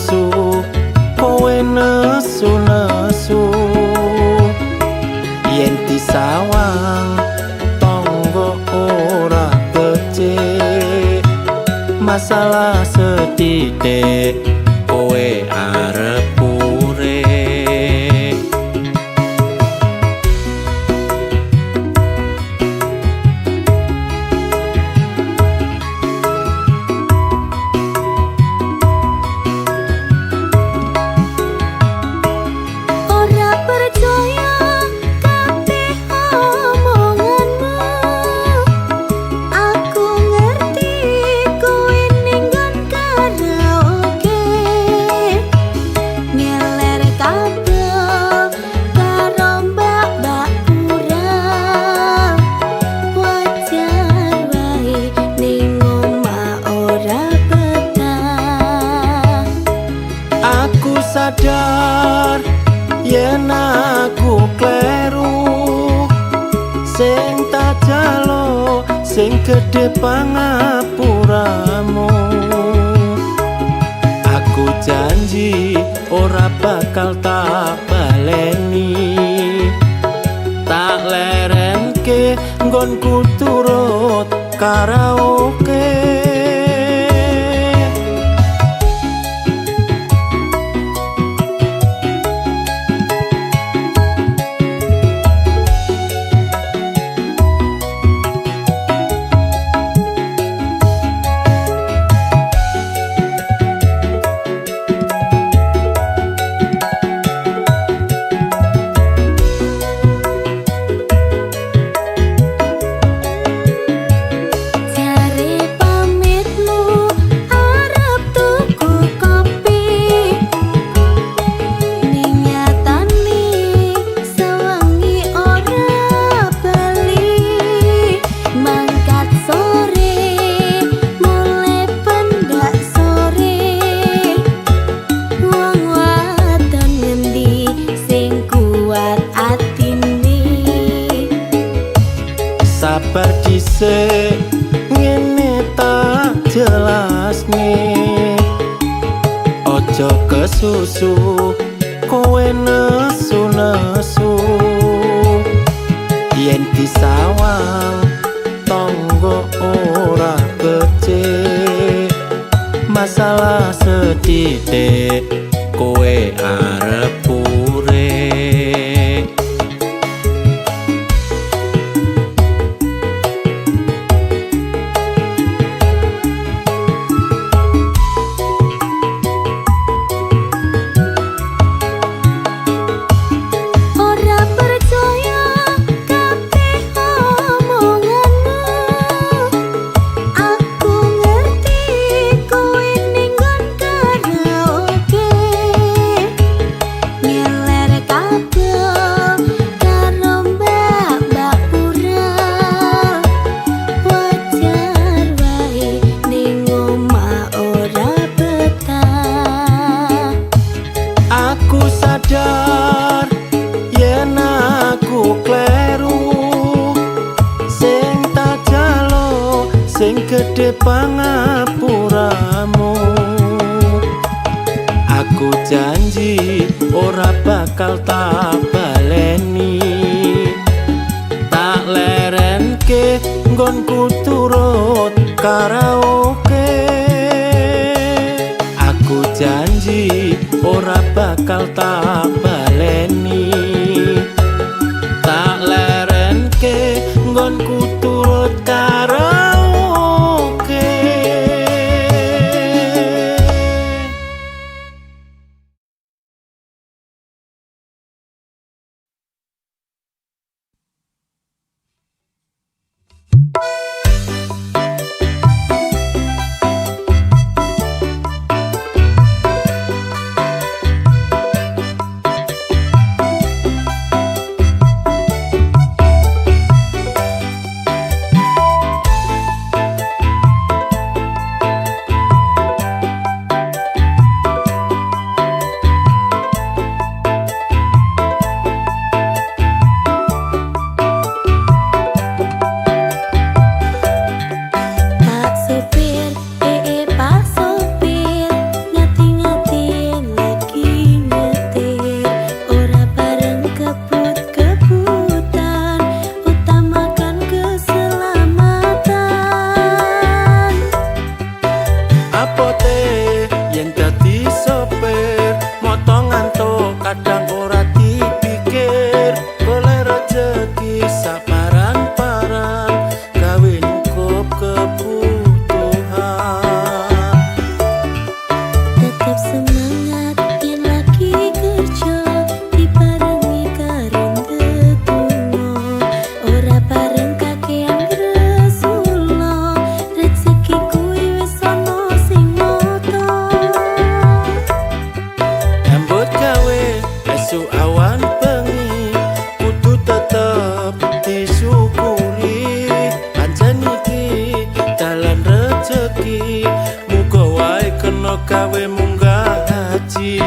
kesusu kowe nesu-nesu yen disawang tonggo ora becik masalah sedidik kowe arep urip ora percaya kabeh omonganmu aku ngerti kowe ninggon karaoke ngeler kabel karo mbak-mbak kurang wajar wae ning omah ora betah aku sadar yen aku kleru sing tak jalo sing gedhe pangapuramu aku janji ora bakal tak baleni tak lerenke nggonku turut karaoke jare pamitmu arep tuku kopi ning nyatane sewengi ora bali mangkat sore mulai pendak sore wong wadon ngendi sing kuat atine sabar dhisik ngene tak jelasne ojo kesusu kowe nesu-nesu yen disawang tonggo ora becik masalah sedidik kowe arep urip ora percaya kabeh omonganmu aku ngerti kowe ninggon karaoke ngeler kabel karo mbak-mbak kurang wajar wae ning omah ora betah aku sadar yen aku kleru sing tak jalo sing gedhe pangapuramu aku janji ora bakal tak baleni tak lerenke nggonku turut karaoke aku janji ora bakal tak baleni tak lerenke nggonku turut karaoke semangat yen lagi kerja diparengi karon tetunggo ora bareng kakean gresula rezeki kuwi wis ana sing moto Nyambut gawe esuk awan bengi kudu tetep disyukuri pancen iki dalan rezeki muga wae kena gawe munggah haji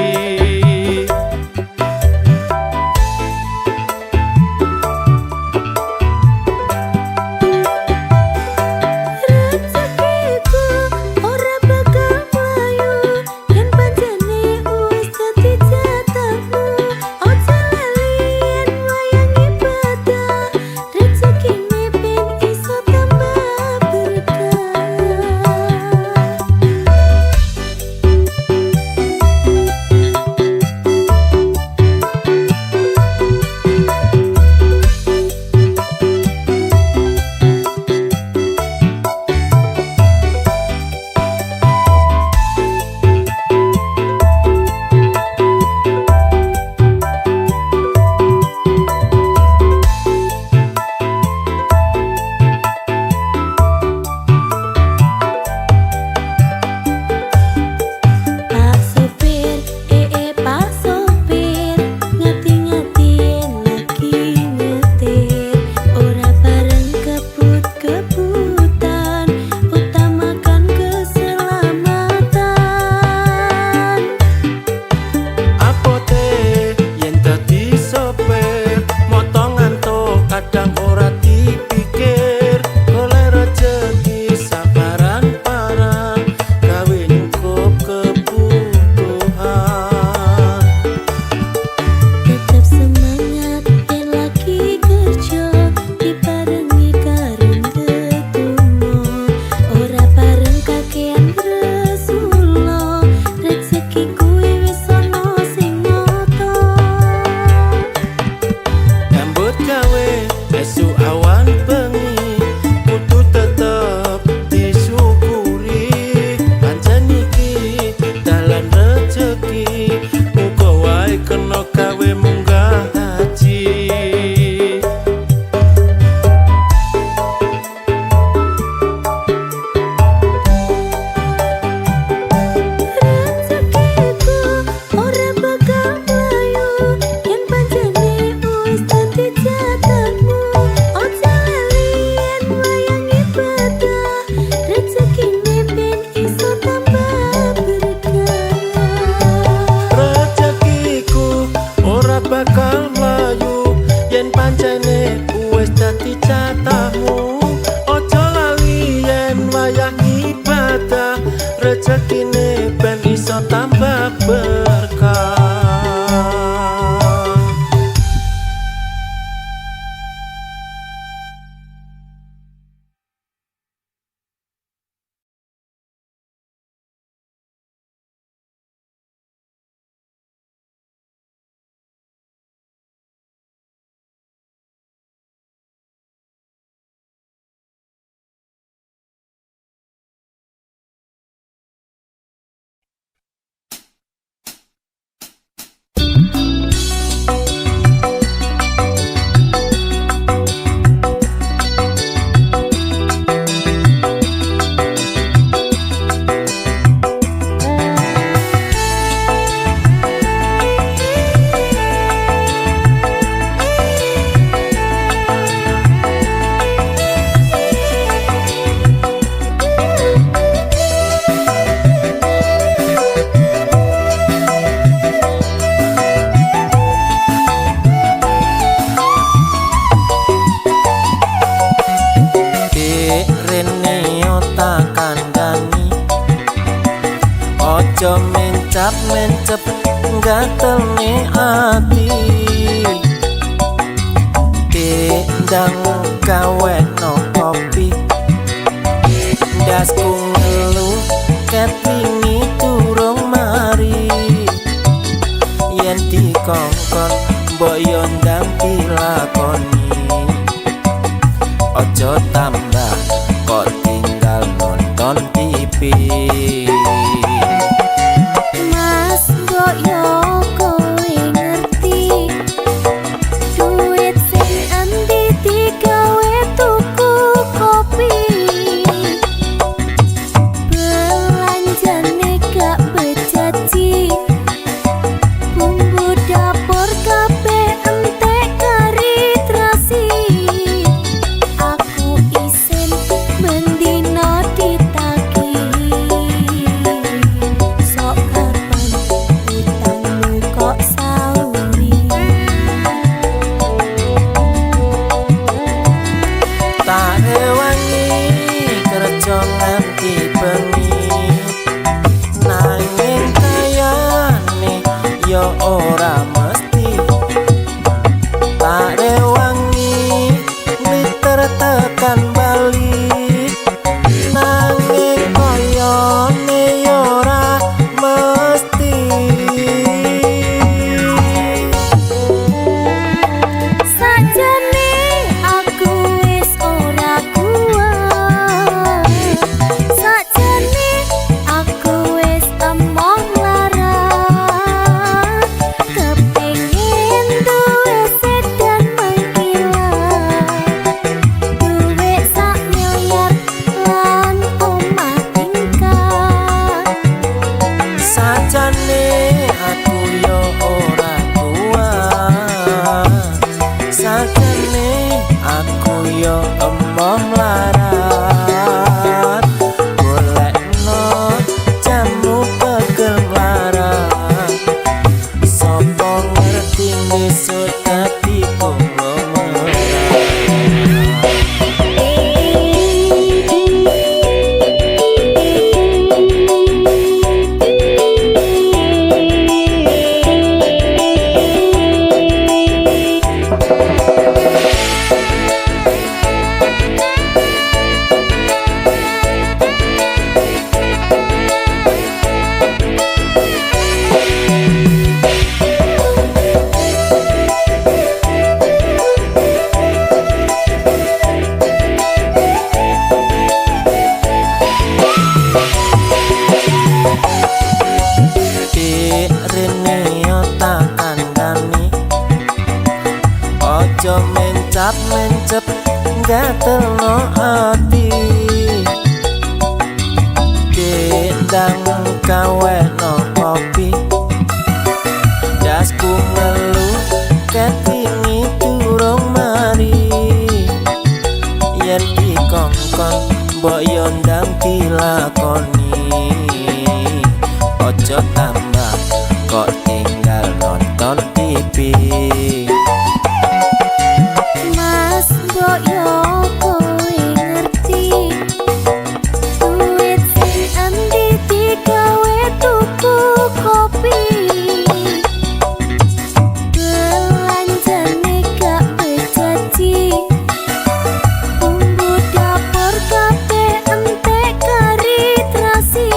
rezekiku ora bakal mlayu yen pancene wis dadi jatahmu ojo lali yen wayang ibadah rezekine ben iso tambah berkah Pak sopir, Pak sopir, ngati-ngati yen lagi nyetir, ora bareng kebut-kebutan, utamakan keselamatan. apote yen dadi sopir moto ngantuk kadang ora dipikir golek rezeki sabaran parang gawe nyukup kebutuhan Tetap semangat yen lagi kerja diparengi karon tetunggo ora bareng kakean gresula rezeki kuwi wis ana sing moto Nyambut gawe esuk awan bengi kudu tetep disyukuri pancen iki dalan rezeki muga wae kena gawe munggah haji rezekiku ora bakal mlayu yen pancene wis dadi jatahmu ojo lali yen wayang ibadah rezekine ben iso tambah berkah rezekiku ora bakal mlayu yen pancene wis dadi jatahmu ojo lali yen wayah ibadah rezekine ben iso tambah berkah Ojo mencap-mencep gatelne ati Dendang gawe no kopi Dasku ngeluh ketwingi durung mari Yen dikongkon mbok yo ndang dilakoni Ojo tambah kok tinggal nonton TV yo ora mesti tak rewangi liter tekan bali nanging koyone yo ora mesti sajane aku wis ora kuat sajane aku wis emoh larat kepengin duwe sedan mengkilat duwe sak miliar lan omah tingkat sajane aku yo ora kuat sajane aku yo emoh melarat golekno jamu pegel melarat sapa ngerti besok dadi konglomerat rene yo tak kandhani aja mencap-mencep gatelno ati dendang kaweno kopi dasku ngelu ketingi durung mari yen dikongkon mbok yo ndang dilakoni ojo tambah kok tinggal nonton TV Mas mbok yo kowe ngerti duit sing endi digawe tuku kopi belanjane gak bejaji bumbu dapur kabeh entek kari terasi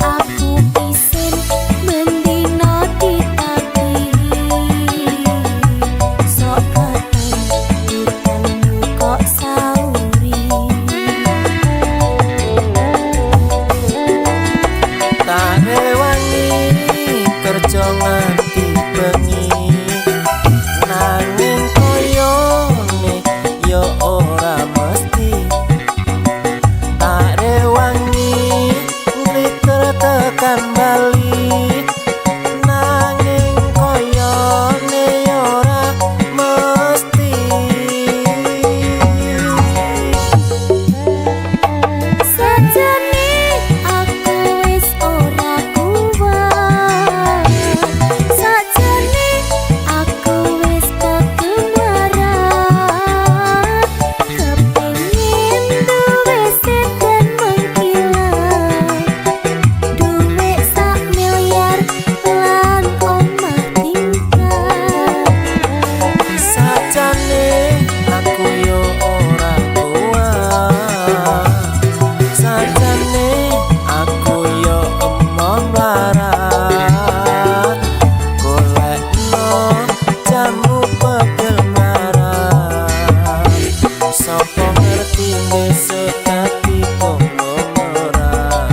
aku isin mendino ditagih sok ketemu kok sauri tak rewangi kerja nganti bengi nanging koyone yo ora mesti tak rewangi ngliter tekan bali nanging koyone yo ora mesti sajane aku wis ora kuat sajane aku wis kegemaran kepengin duwe sedan mengkilat duwe sak miliar lan omah tingkat sajane aku yo ora kuat sajane aku yo emoh melarat golekno jamu pegel melarat sapa ngerti besok dadi konglomerat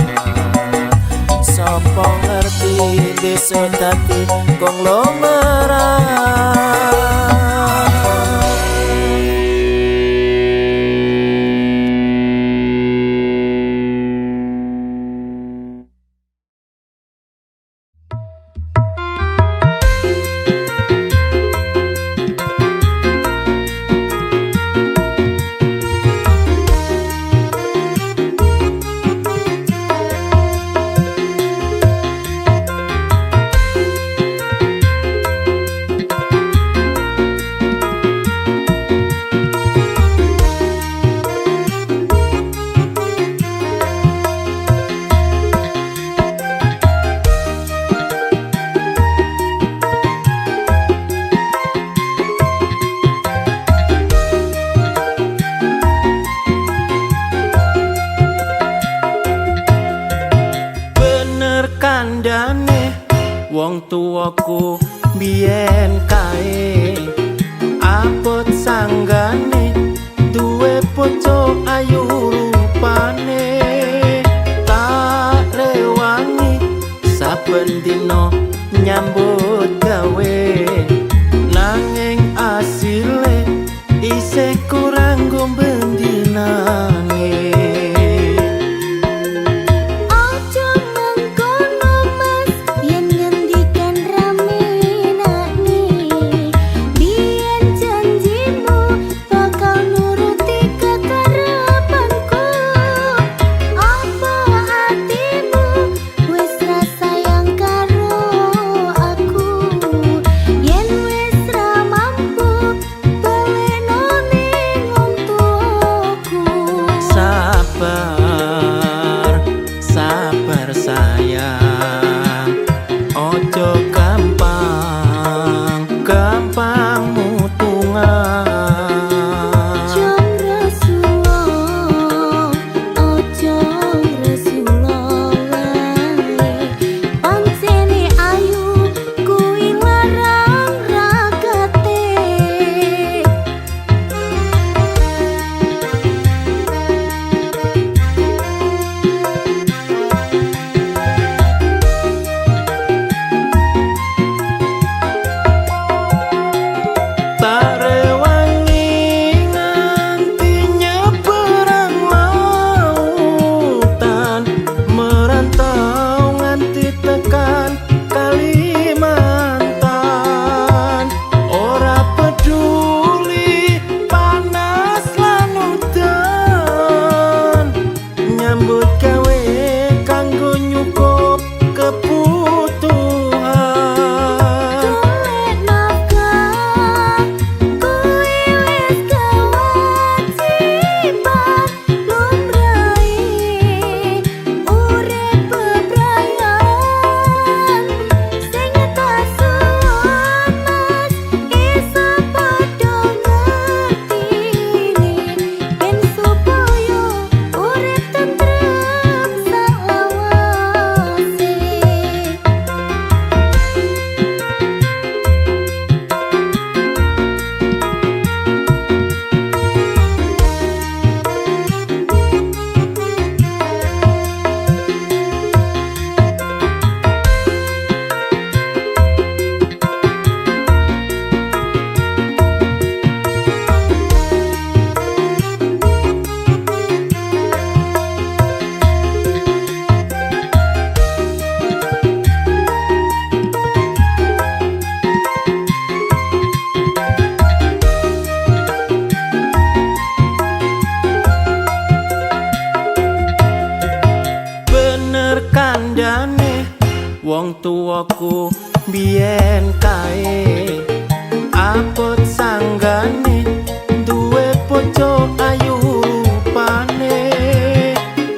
sapa ngerti besok dadi konglomerat kandhane wong tuwaku biyen kae abot sanggane duwe bojo ayu rupane tak rewangi saben dina nyambut gawe nanging asile isih kurang gombendinane. Sabar sayang, ojo gampang mutungan. Jom Rasulullah, ojo Rasulullah, pancene ayu kuwi larang rakate. Kandhane wong tuwaku biyen kae abot sanggane duwe bojo ayu rupane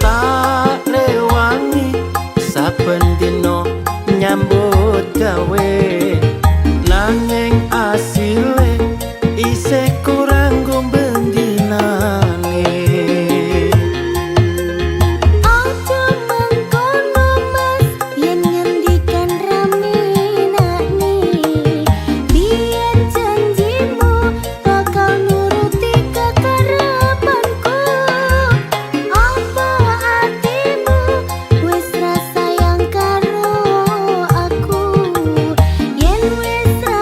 tak rewangi saben dina nyambut gawe nanging asile isih kurang gombendinane. Yen wis ra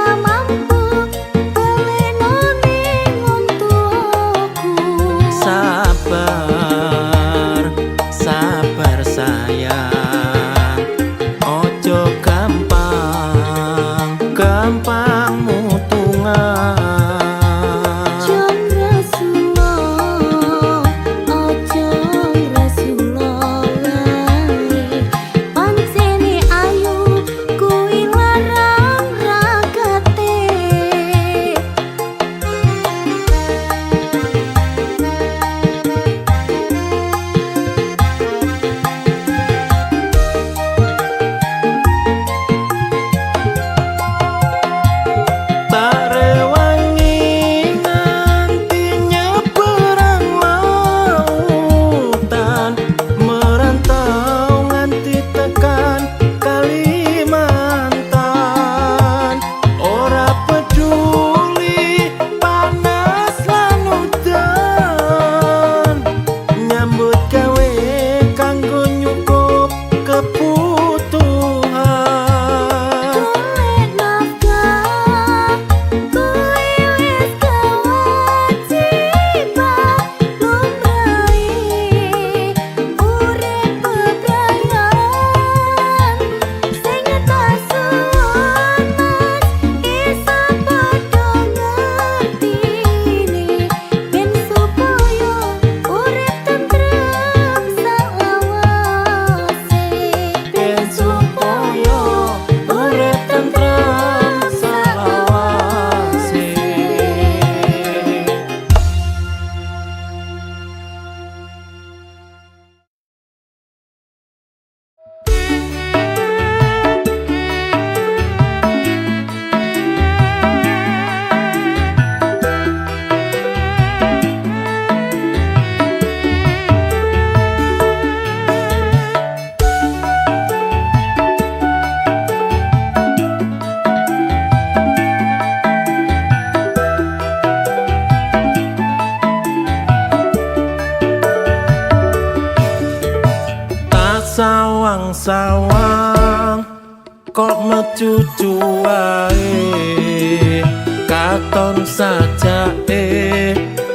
mecucu wae katon sajake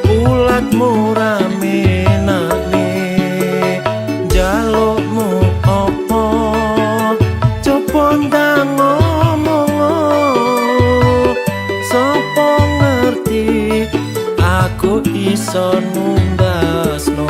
ulatmu ramenane jalukmu apa coba ndang ngomong sapa ngerti aku iso numbasno.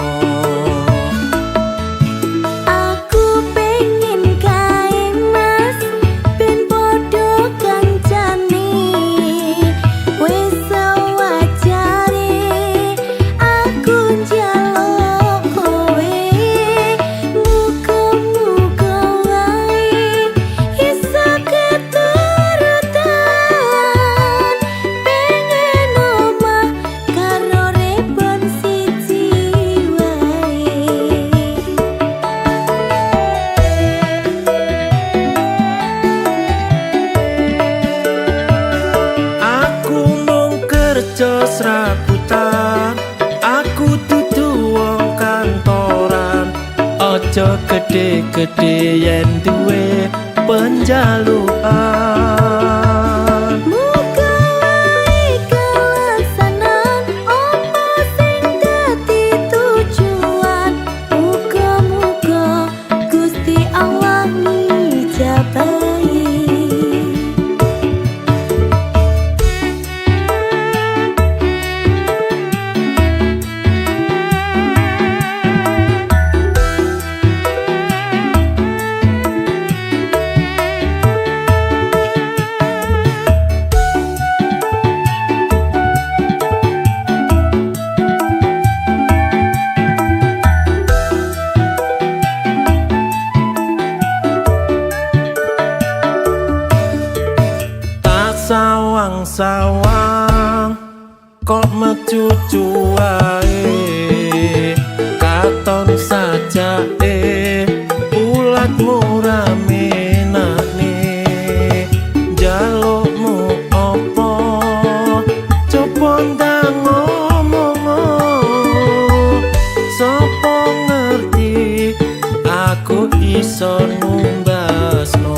Serabutan aku dudu wong kantoran aja gede-gede yen duwe penjalukan. Muga wae kelaksanan apa sing dadi tujuan. Muga-muga Gusti Allah ngijabahi. Sawang-sawang kok mecucu wae katon sajake ulatmu ramenane jalukmu apa coba ndang ngomong sapa ngerti aku iso numbasno.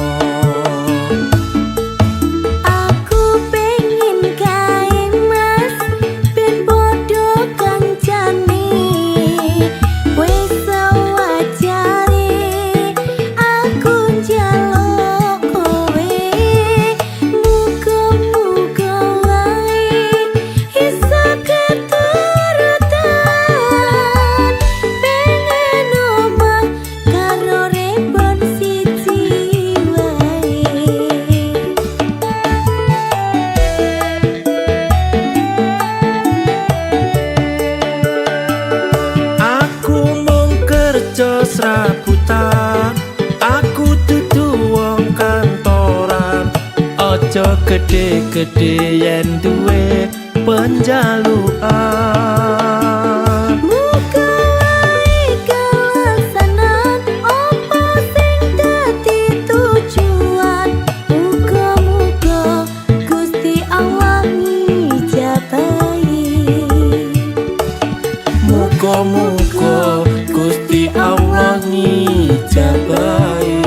Serabutan aku dudu wong kantoran aja gede-gede yen duwe penjalukan. Muga wae kelaksanan apa sing dadi tujuan. Muga-muga Gusti Allah ngijabahi. Muga-muga Gusti Allah ngijabahi.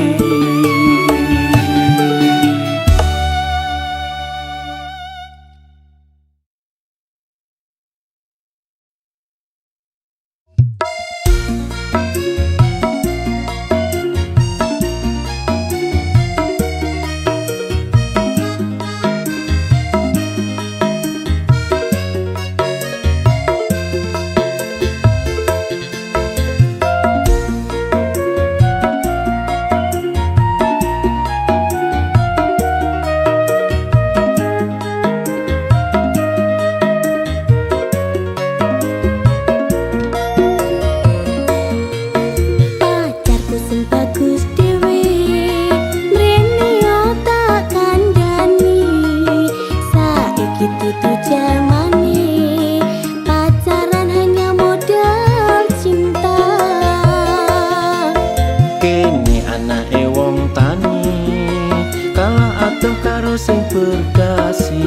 berdasi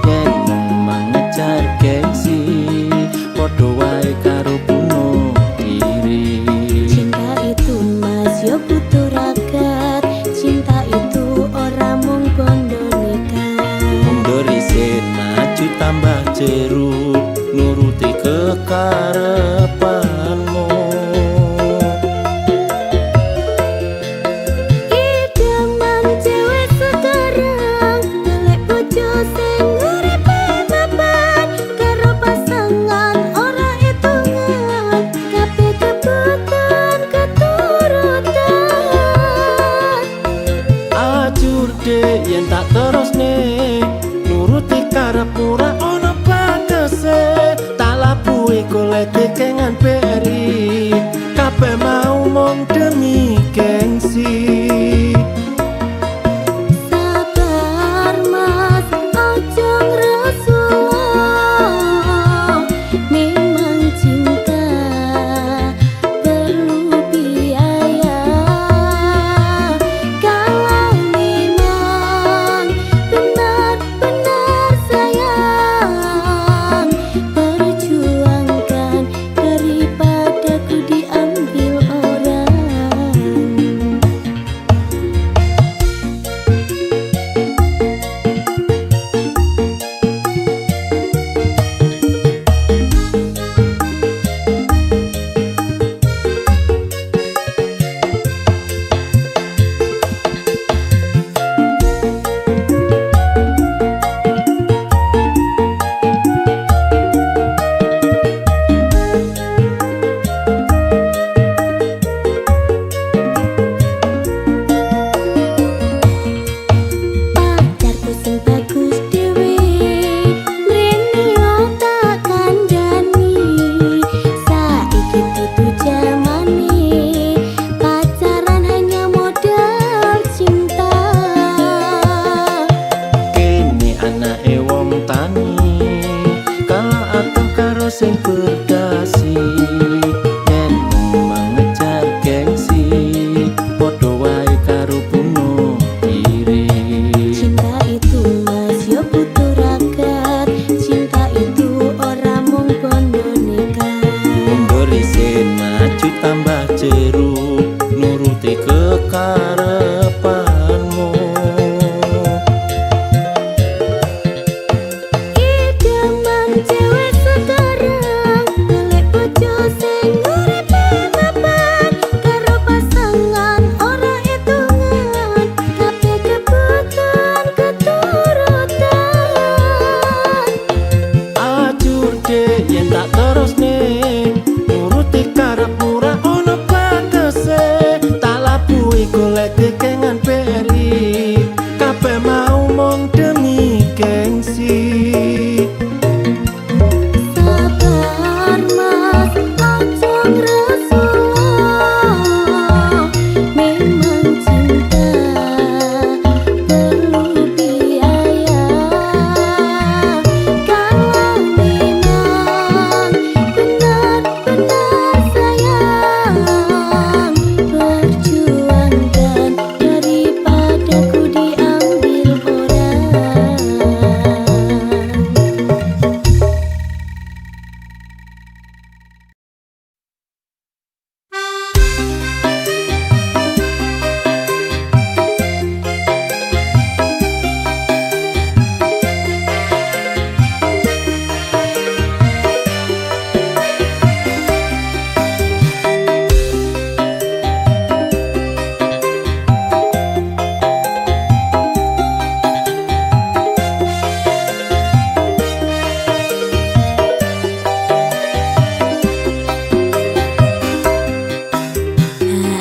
yen memang ngejar gengsi padha wae karo bunuh diri. Cinta itu mas yo butuh ragat, cinta itu tambah jeru nuruti kekarepanmu. Idaman cewek sekarang golek bojo sing uripe mapan karo pasangan ora hitungan kabeh kebutuhan keturutan. Ajur dek yen tak terusne nuruti karep ora ana bagese, tak labuhi golek kengan beri kabeh mau mung demi gengsi. Sabar mas, ojo ngresula. Memang cinta perlu biaya. Kalau memang benar-benar sayang, perjuangkan daripada ku diambil orang. Pacarku sing bagus dhewe mrene tak kandhani saiki dudu jamane pacaran hanya modal cinta. Kene anake wong tani kalah atau karo sing berdasi, yen mengejar gengsi padha wae karo bunuh diri. Cinta itu mas yo butuh ragat, cinta itu ora mung bondo nekat. Mundur isin maju tambah jeru nuruti kekarepanmu. Idaman cewek sekarang golek bojo sing uripe mapan karo pasangan ora hitungan kabeh kebutuhan keturutan. Ajur dek yen tak terusne nuruti karep ora ana bagese, tak labuhi golek kengan beri kabeh mau mung demi gengsi. Sabar mas, ojo ngresula. Memang cinta perlu biaya. Kalau memang benar-benar sayang, perjuangkan daripada ku diambil orang.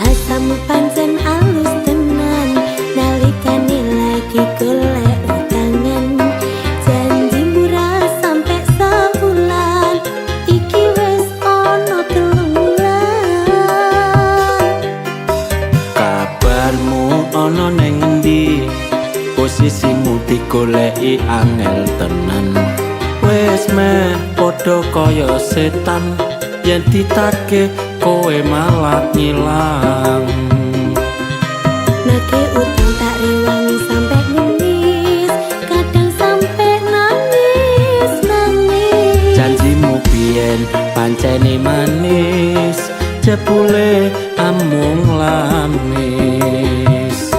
Asamu pancen alus tenan nalikane lagi golek utangan. Janjimu ra sampe sebulan iki wis ana 3 wulan. Kabarmu ana ning endi? Posisimu digoleki angel tenan. Wis meh padha kaya setan, yen ditagih kowe malah ngilang. Nagih utang tak rewangi sampe ngemis, kadang sampe nangis. Janjimu biyen pancene manis, jebule amung lamis.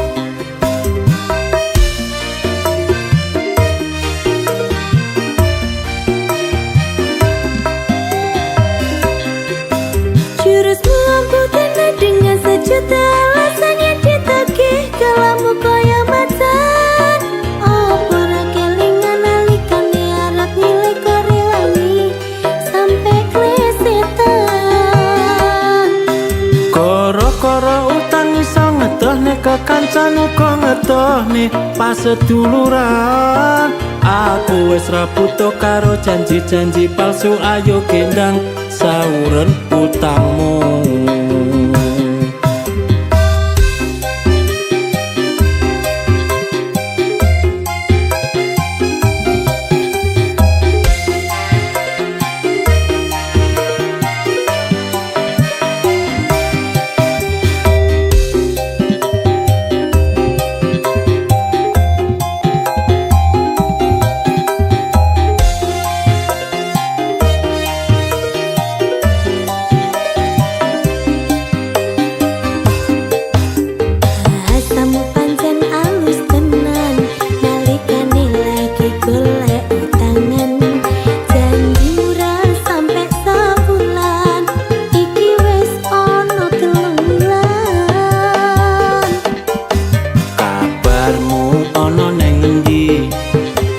kekancan uga ngetoni pas seduluran. Aku wis ra butuh karo janji-janji palsu, ayo gendang sauren utangmu.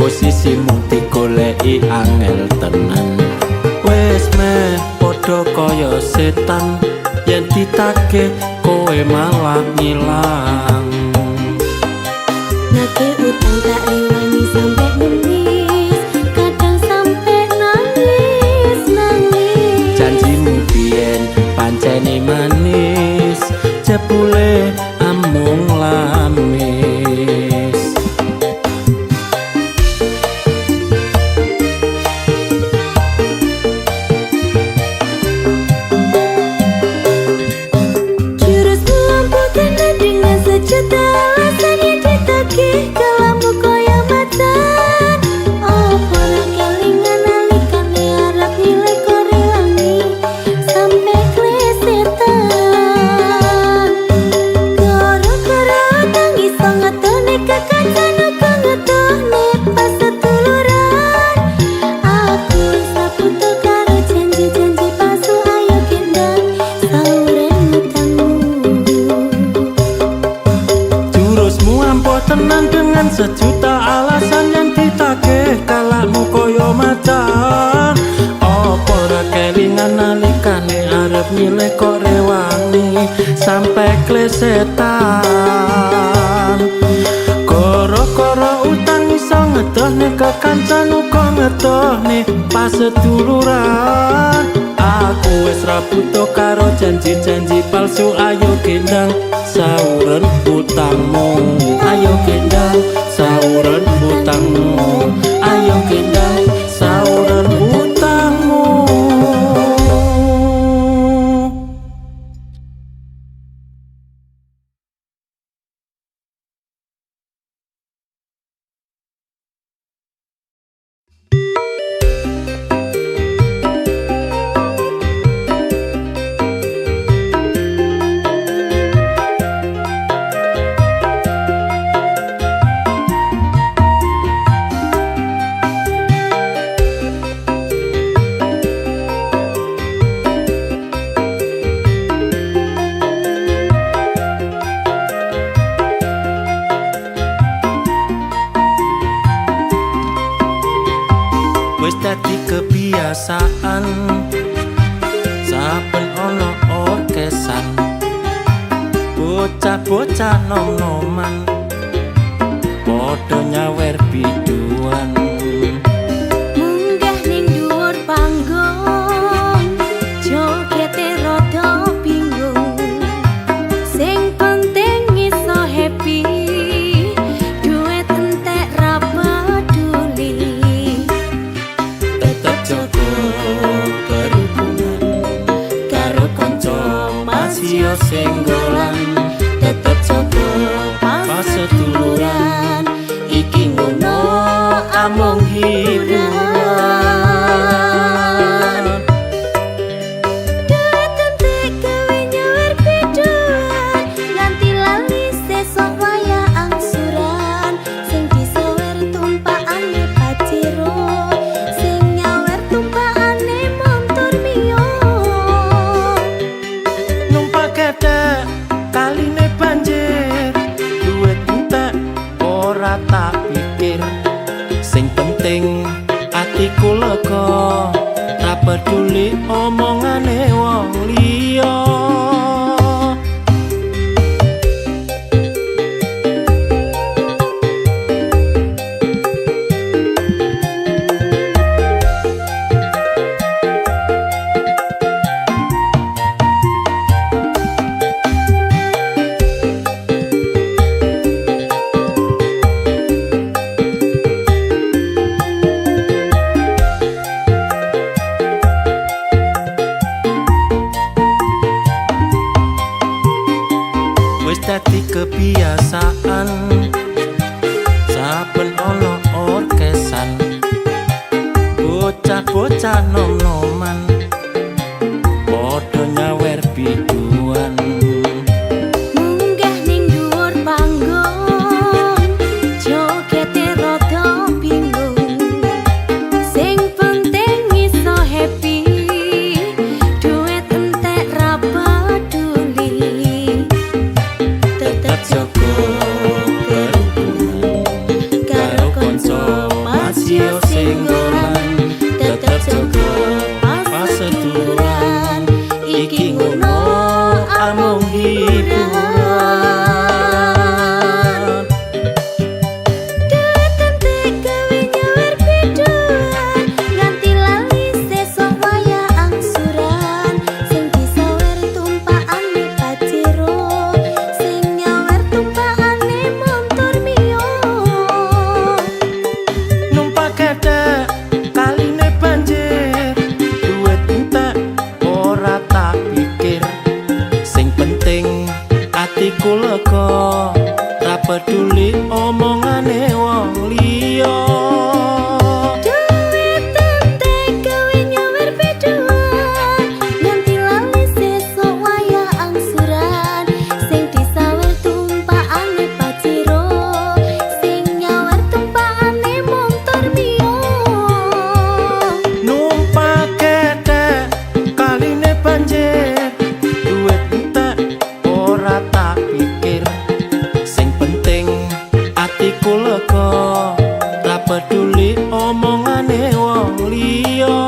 Posisimu digoleki angel tenan, wis meh padha kaya setan, yen ditagih kowe malah ngilang. Nagih utang tak rewangi sampe nangis, kadang sampe nangis. Janjimu biyen pancene manis, jebule amung lamis. Sejuta alasan yang ditagih kalamu kaya macan. Oh pola kelingan nalikane arep nilai korewangi sampe klesetan. Gara-gara nangis sangat tone kekancan uga ngetone pas seduluran. Aku wis butuh karo janji-janji palsu, ayo gendang sauren utangmu. Tenang dengan sejuta alasan yang ditagih kalamu koyo macan. Apa ora kelingan nalikane arep milih kok rewangi sampe klesetan. Gara-gara utang iso ngedohne kekancan uga ngedohne pas seduluran. Aku wis ra butuh karo janji-janji palsu, ayo gendang sauren utangmu. Ayo gendang sauren utangmu. Ayo gendang sauren utangmu. Wis dadi kebiasaan saben ana okesan, bocah-bocah nom-noman padha nyawer biduan. Munggah ning dhuwur panggung, jogete rada bingung. Sing penting iso happy, duit entek ra peduli. Tetep jaga berhubungan karo kanca masih senggolan. Tetep jaga pas seduluran, iki ngono amung hiburan. Duit entek gawe nyawer biduan, nganti lali sesuk waya angsuran. Sing disawer tumpakane pacero, sing nyawer tumpakane montor mio. Numpak gedhe kaline banjir, duit entek ora tak pikir. Sing penting atiku lega, ra peduli omongane wong liya. bocah nom-noman padha nyawer biduan. Munggah ning dhuwur panggung jogete rada bingung sing penting iso happy duit entek ra peduli tetep jaga kerukunan karo kanca masih sing dolan tetep jaga paseduluran iki ngono amung hiburan. Duit entek gawe nyawer biduan nganti lali sesuk wayah angsuran sing disawer tumpakane pajero sing nyawer tumpakane montor mio Numpak gedhe kaline banjir duit entek ora tak pikir sing penting atiku lega ra peduli omongane wong liya. duit entek gawe nyawer biduan nganti lali sesuk wayah angsuran sing disawer tumpakane pajero sing nyawer tumpakane montor mio Numpak gedhe kaline banjir duit entek ora tak pikir sing penting atiku lega ra peduli omongane wong liya.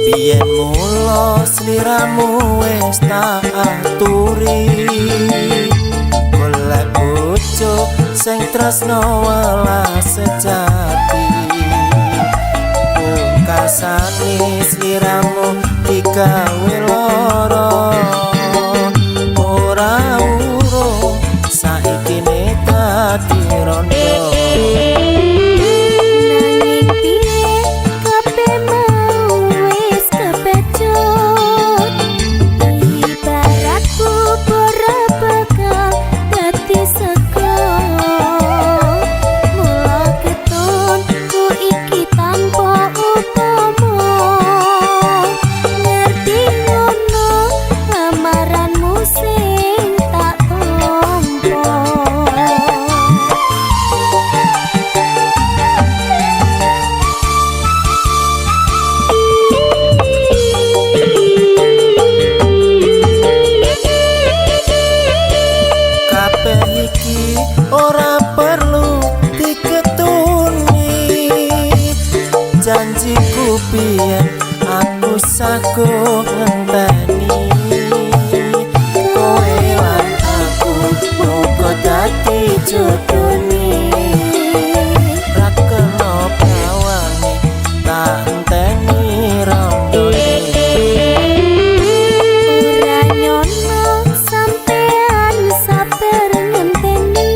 Biyen mula sliramu wis tak aturi golek bojo sing tresno welas sejati pungkasane sliramu digawe lara ora urung saiki ne dadi rondo. nanging piye kabeh mau wis kepecut ibarat bubur bakal dadi sego mula keton ku iki tanpa upama ngerti ngono lamaranmu sing tak tompo. Kabeh iki ora perlu diketuni janjiku biyen aku sago ngenteni kowe lan aku muga dadi jodone ra kena bawane tak enteni rondone. Ora nyono sampean sabar ngenteni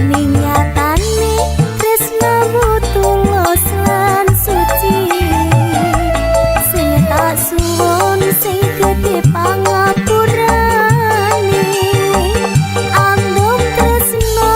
ninyatane tresnamu tulus lan suci sing tak suwun sing gedhe pangapurane andum tresno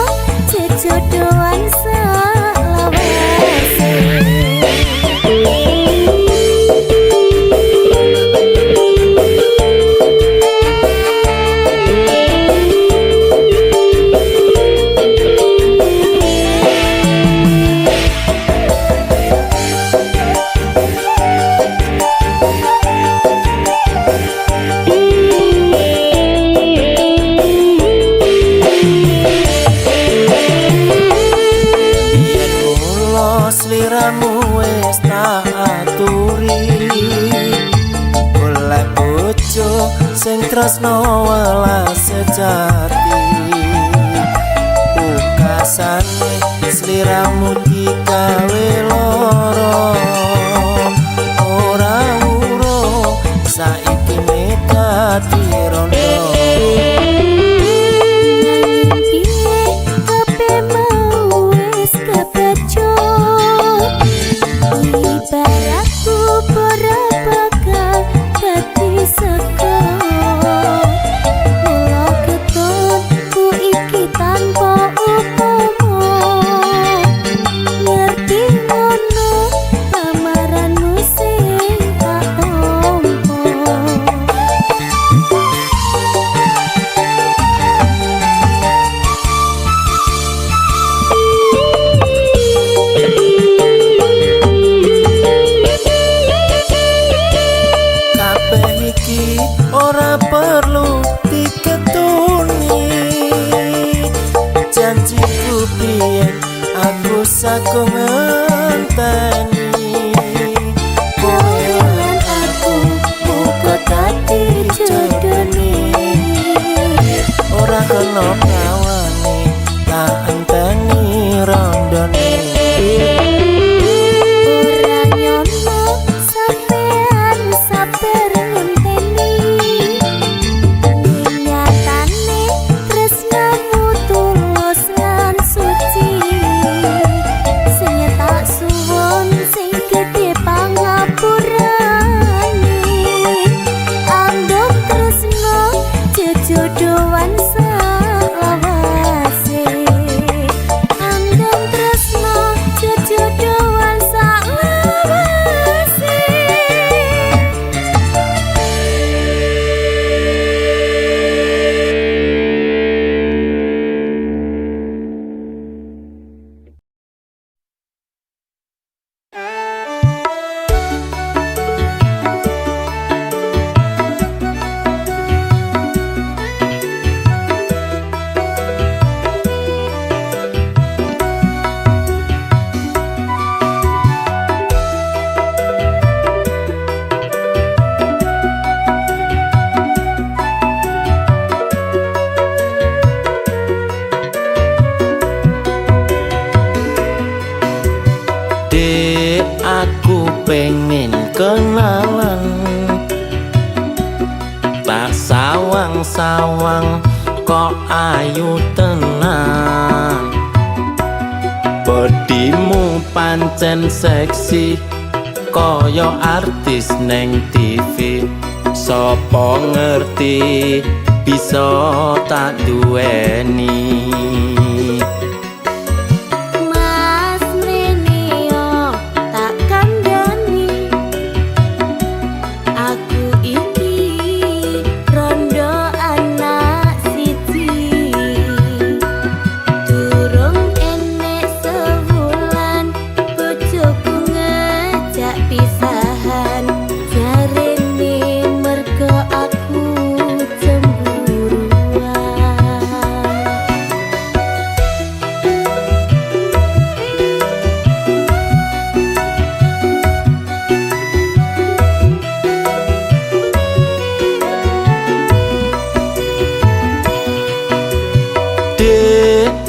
tresno welas sejati pungkasane sliramu digawe loro ora urung saiki dadi rondo ora perlu diketuni janjiku biyen aku saku ngenteni kowe lan aku muga dadi jodone ora kena ngawani tak enteni rondone Aku pengen kenalan tak sawang-sawang kok ayu tenan bodimu pancen seksi koyo artis neng TV sopo ngerti bisa tak duweni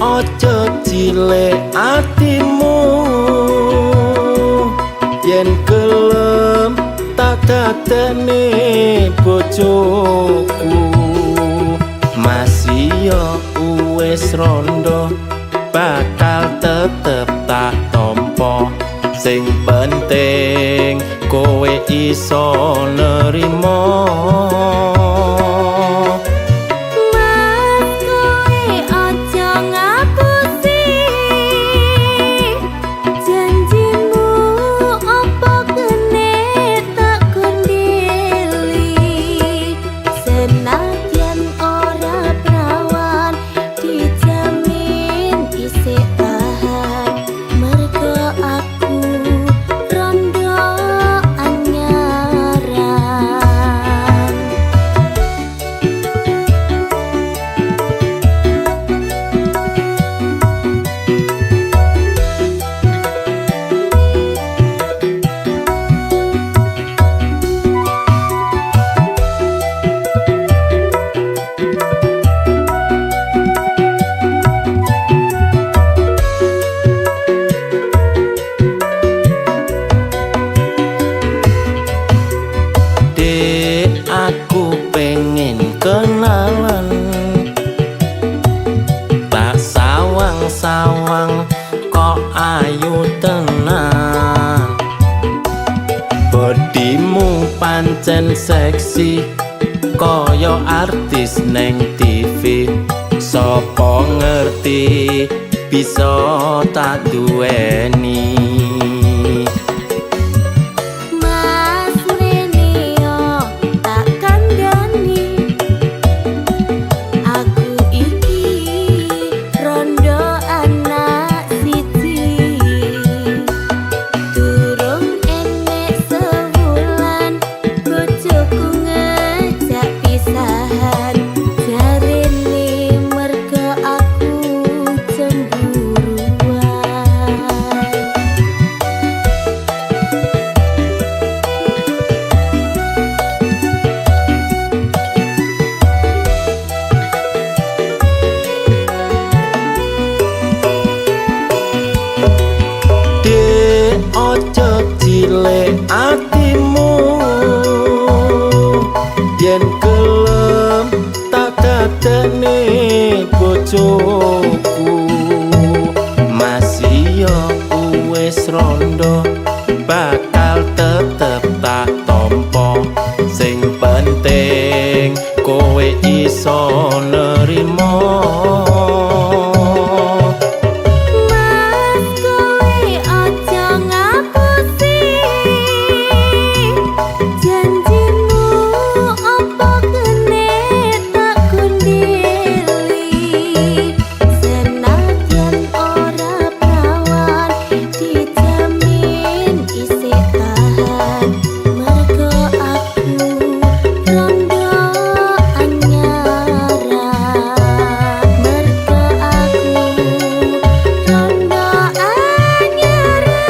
ojo cilik atimu yen gelem tak dadekne bojoku masih yo wis rondo bakal tetep tak tompo sing penting kowe iso nerimo pancen seksi kaya artis neng TV. Sopo ngerti bisa tak duweni. Mas Reneo tak kandhani, aku iki rondo anak siji. Durung enek sewulan bojoku ngejak pisahan, jarene mergo aku cemburuan. Dek ojo cilik atimu, yen gelem tak dadekne bojoku. Masih yo wis rondo bakal tetep tak tompo. Sing penting kowe iso nerimo. Mas kowe aja ngapusi janjimu, apa kene tak kundili. Senajan ora prawan dijamin isih tahan, mergo aku rondo anyara. Mergo aku rondo anyara.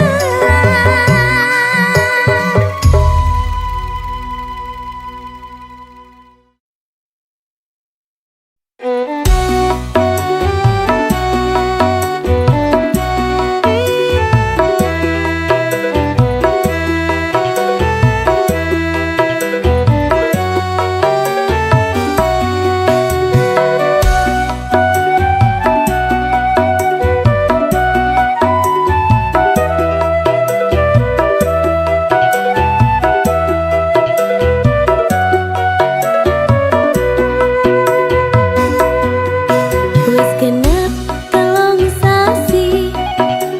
Wis genep 3 sasi,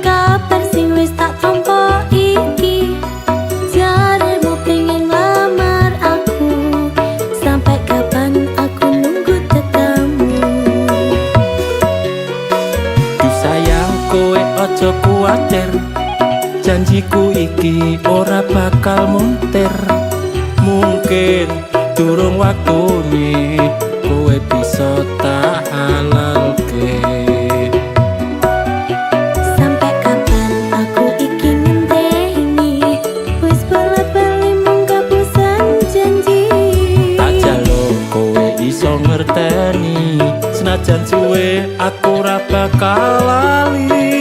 kabar sing wis tak tampa iki. Jaremu pengen lamar aku, sampai kapan aku nunggu tekamu. Duh sayang kowe ojo kuwatir, janjiku iki ora bakal muntir. Mungkin durung waktune kowe bisa tak halalke. Sampai kapan aku iki ngenteni, wis bola-bali mung kapusan janji. Tak jaluk kowe iso ngerteni, senajan suwe aku ora bakal lali.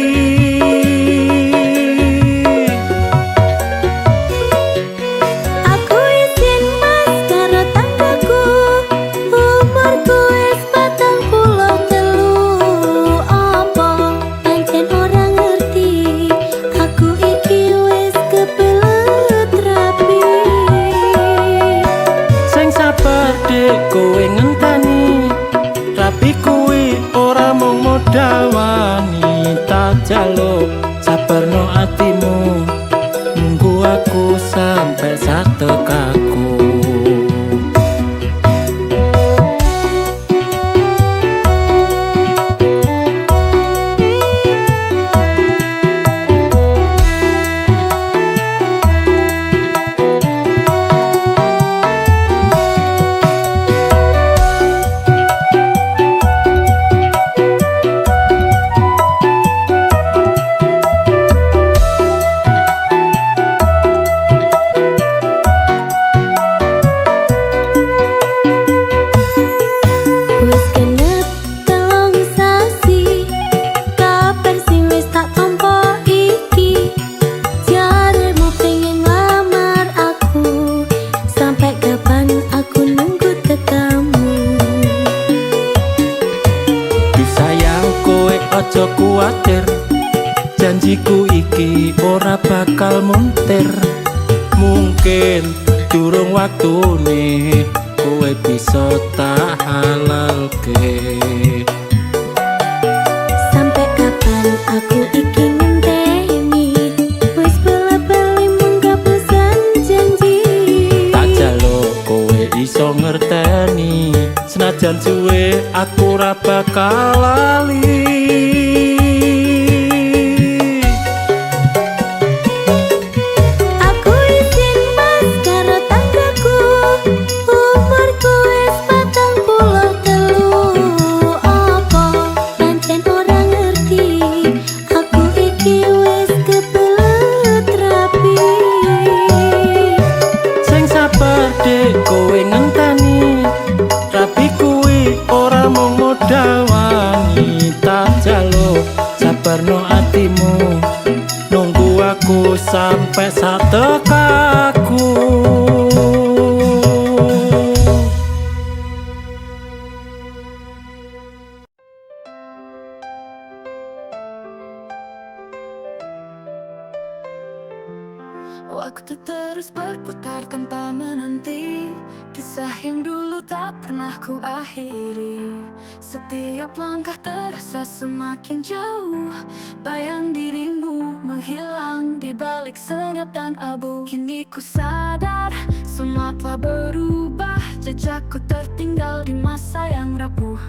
Aku izin mas karo tanggaku, umurku wis 43. Apa pancen ora ngerti, aku iki wis kebelet rapi. Sing sabar dek kowe ngenteni, tapi kuwi ora mung modal wani. Tak jaluk sabarno atimu, nunggu aku sampai satekaku. Wis genep 3 sasi, kabar sing wis tak tampa iki. Jaremu pengen lamar aku, sampai kapan aku nunggu tekamu. Duh sayang kowe ojo kuwatir, janjiku iki ora bakal muntir. Mungkin durung waktune kowe bisa tak halalke. Sampai kapan aku iki ngenteni, wis bela-bali munggah pesan janji. Tak jaluk kowe iso ngerteni, senajan suwe aku ora bakal lali. Aku izin mas karo tanggaku, umurku wis 43. Apa pancen ora ngerti, aku iki wis kebelet rapi. Sing sabar dek kowe ngenteni, rapi kuwi ora mung modal wangi. Tak jaluk sabarno atimu, nunggu aku sampai satekaku. Waktu terus berputar tanpa menanti, kisah yang dulu tak pernah ku akhiri. Setiap langkah terasa semakin jauh, bayang dirimu menghilang di balik senyap dan abu. Kini ku sadar semua telah berubah, jejakku tertinggal di masa yang rapuh.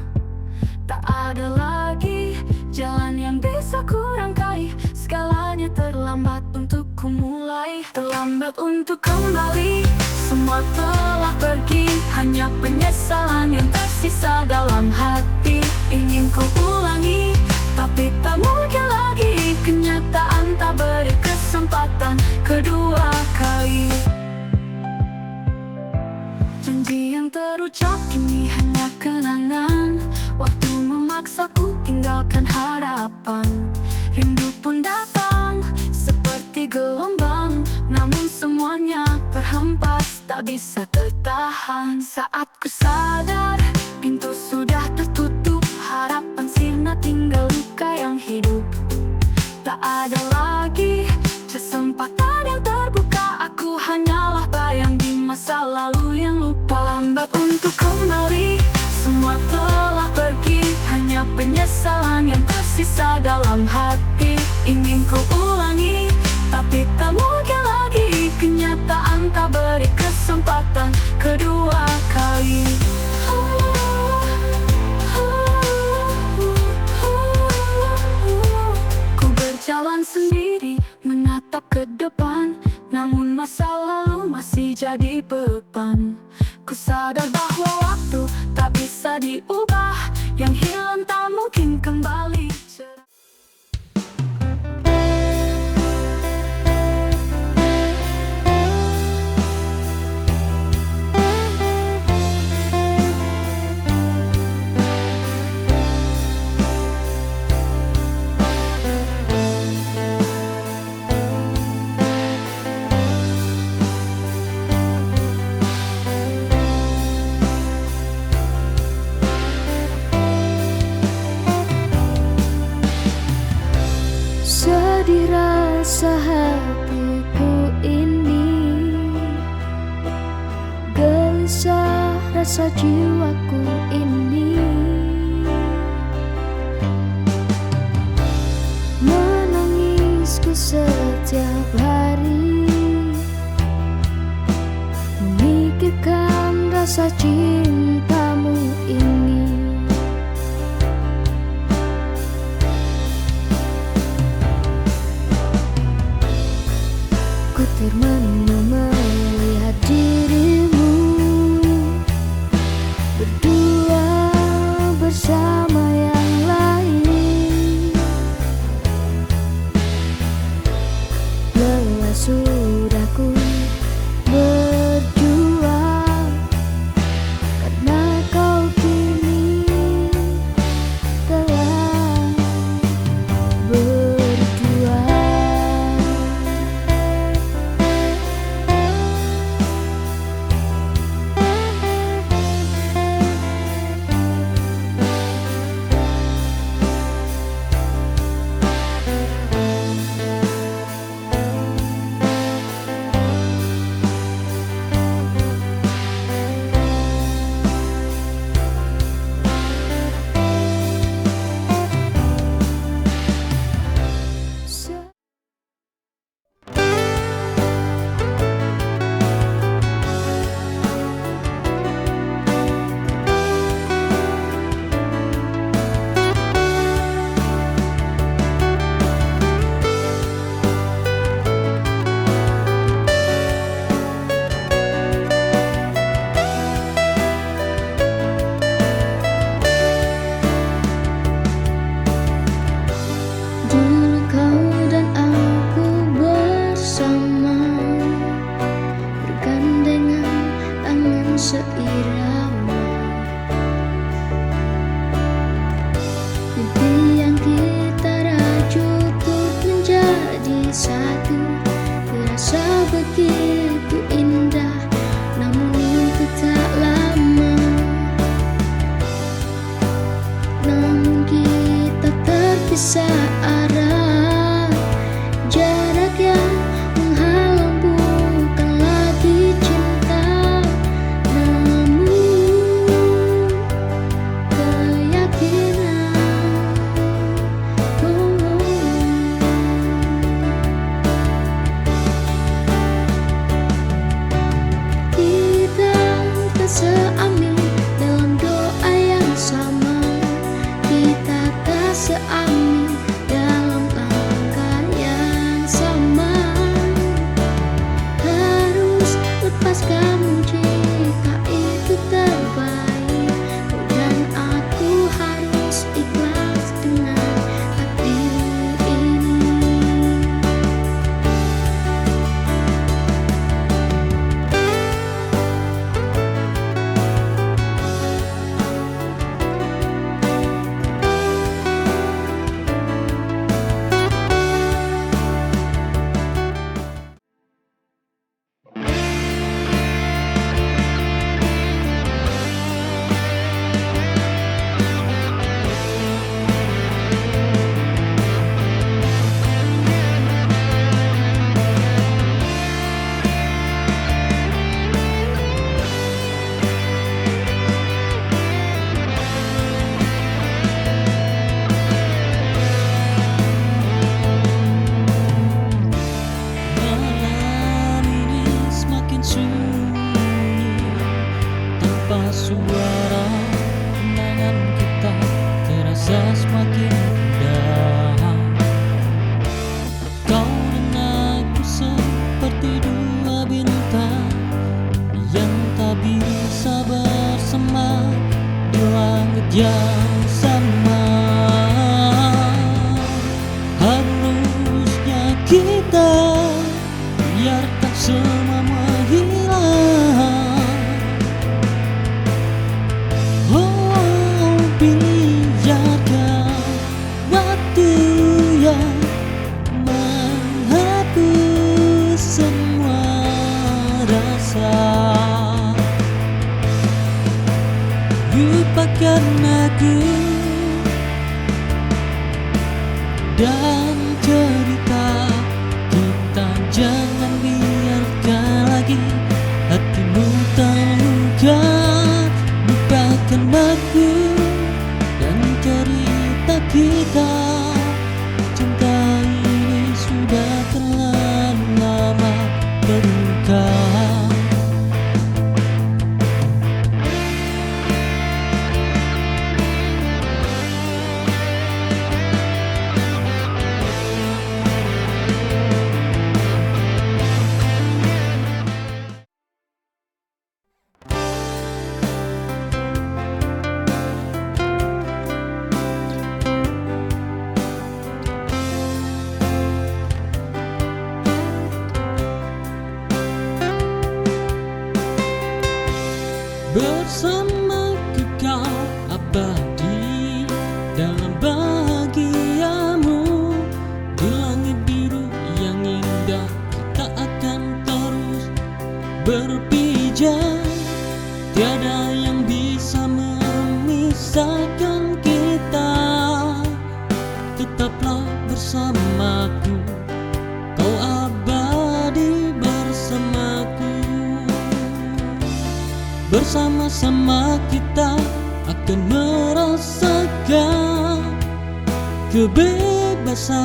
Tak ada lagi jalan yang bisa ku rangkai, segalanya terlambat untuk ku mulai. Terlambat untuk kembali, semua telah pergi, hanya penyesalan yang tersisa dalam hati. Ingin ku ulangi, tapi tak mungkin lagi, kenyataan tak beri kesempatan kedua kali. Janji yang terucap kini hanya kenangan, waktu memaksaku tinggalkan harapan. Rindu pun datang seperti gelombang, namun semuanya terhempas, tak bisa tertahan. Saat ku sadar pintu sudah tertutup, harapan sirna tinggal luka yang hidup. Tak ada lagi kesempatan yang terbuka, aku hanyalah bayang di masa lalu yang lupa. Lambat untuk kembali, semua telah pergi, hanya penyesalan yang tersisa dalam hati. Ingin ku ulangi, tapi tak mungkin lagi, kenyataan tak beri kesempatan kedua kali. Ku berjalan sendiri, menatap ke depan, namun masa lalu masih jadi beban. Ku sadar bahwa waktu tak bisa diubah, yang hilang tak mungkin kembali. Sedih rasa hatiku ini, gelisah rasa jiwaku ini, menangisku setiap hari, memikirkan rasa cintamu ini. Ku termenung melihat dirimu berdua bersama yang lain. Lelah sudah ku berjuang, karena kau kini telah berjuang. harus lepas kamu jika itu terbaik. Kau dan aku harus ikhlas dengan takdir ini. Malam ini semakin sunyi tanpa suara, kenangan kita terasa semakin indah. Kau dan aku seperti dua bintang yang tak bisa bersama di langit yang sama. Harusnya kita biarkan semua menghilang. Oh, biarkan waktu yang menghapus semua rasa. Lupakan aku dan cerita kita, jangan biarkan lagi hatimu terluka. Lupakan aku dan cerita kita, cinta ini sudah terlalu lama berluka. Bersama kau abadi dalam bahagiamu, di langit biru yang indah kita akan terus berpijak. Tiada yang bisa memisahkan kita. Tetaplah bersamaku, kau abadi bersamaku. Bersama-sama kita akan merasakan kebebasan,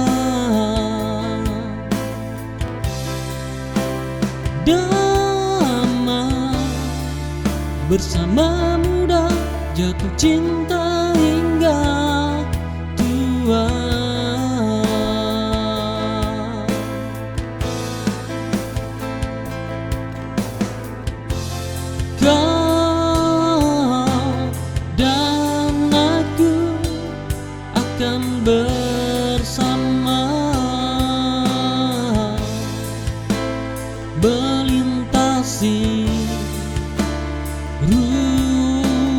damai bersama muda, jatuh cinta hingga tua. Bersama melintasi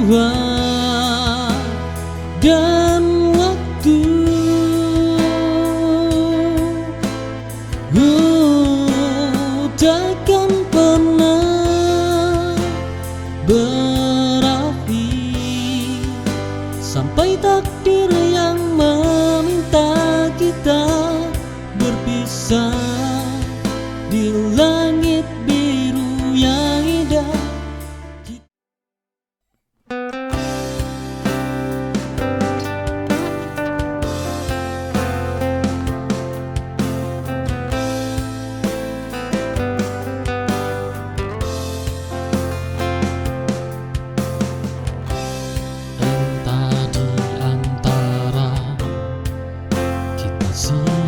ruang dan waktu. Takkan pernah berakhir sampai takdir yang meminta kita berpisah di langit biru yang indah.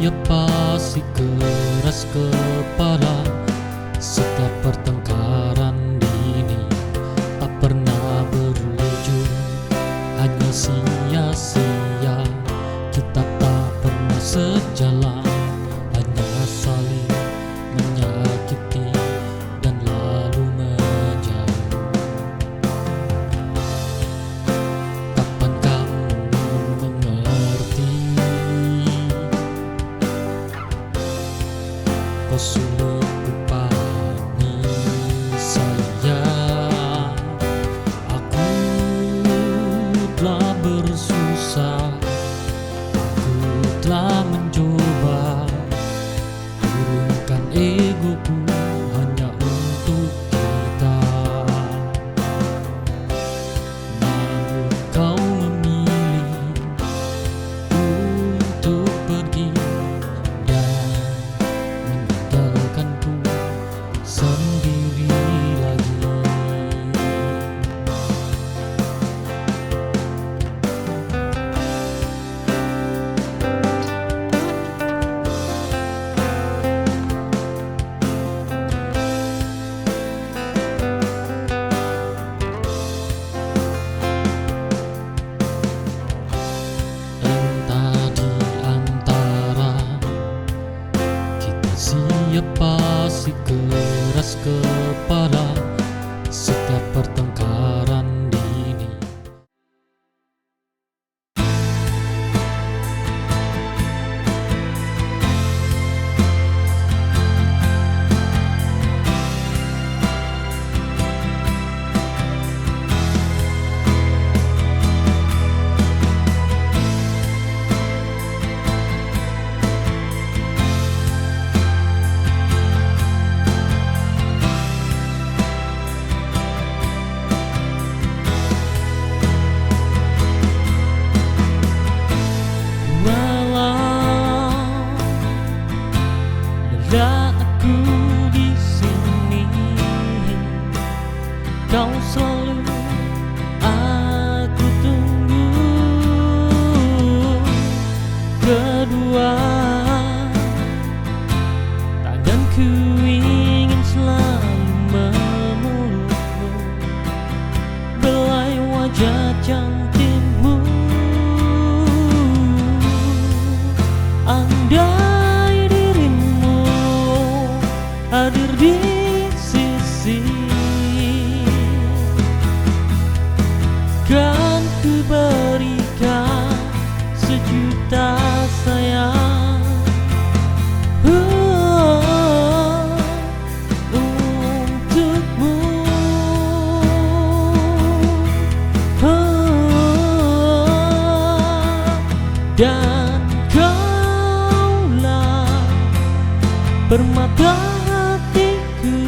Siapa si keras kepala, setiap pertengkaran kepala setiap pertengkaran dini. Ada aku di sini, kau selalu aku tunggu. Kedua tanganku ingin selalu memelukmu, belai wajah cantikmu. Andai dirimu hadir di sisi, kan ku berikan sejuta sayang untukmu. Dan kaulah permata hatiku,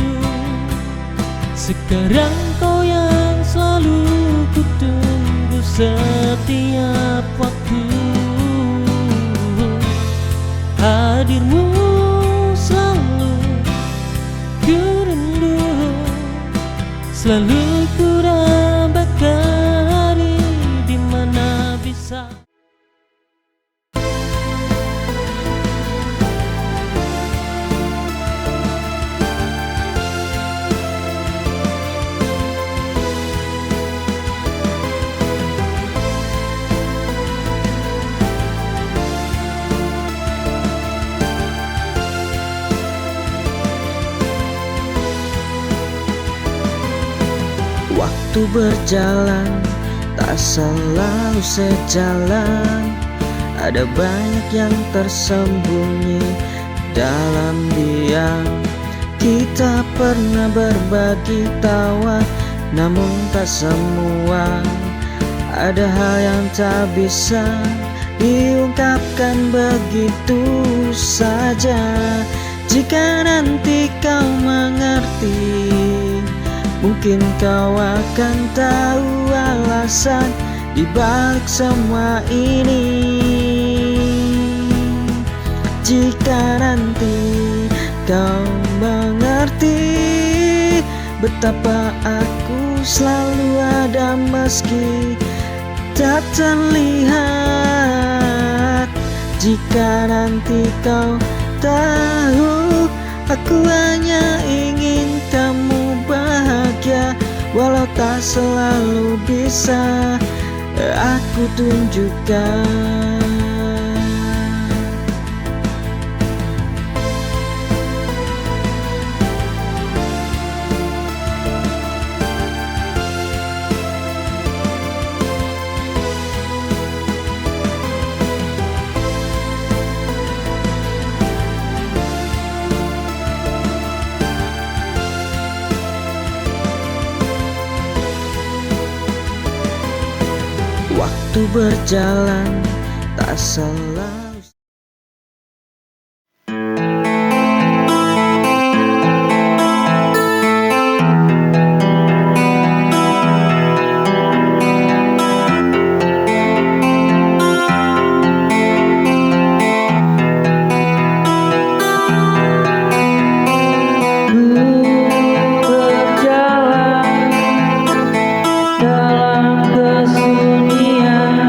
sekarang kau yang selalu ku tunggu setiap waktu. Hadirmu selalu ku rindu, selalu ku dambakan hari di mana bisa. Waktu berjalan tak selalu sejalan, ada banyak yang tersembunyi dalam diam. Kita pernah berbagi tawa, namun tak semua. Ada hal yang tak bisa diungkapkan begitu saja. Jika nanti kau mengerti, mungkin kau akan tahu alasan di balik semua ini. Jika nanti kau mengerti betapa aku selalu ada meski tak terlihat. Jika nanti kau tahu aku hanya ingin kamu bahagia, walau tak selalu bisa aku tunjukkan. Waktu berjalan tak selalu. Dalam kesunyian,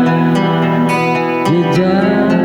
jejak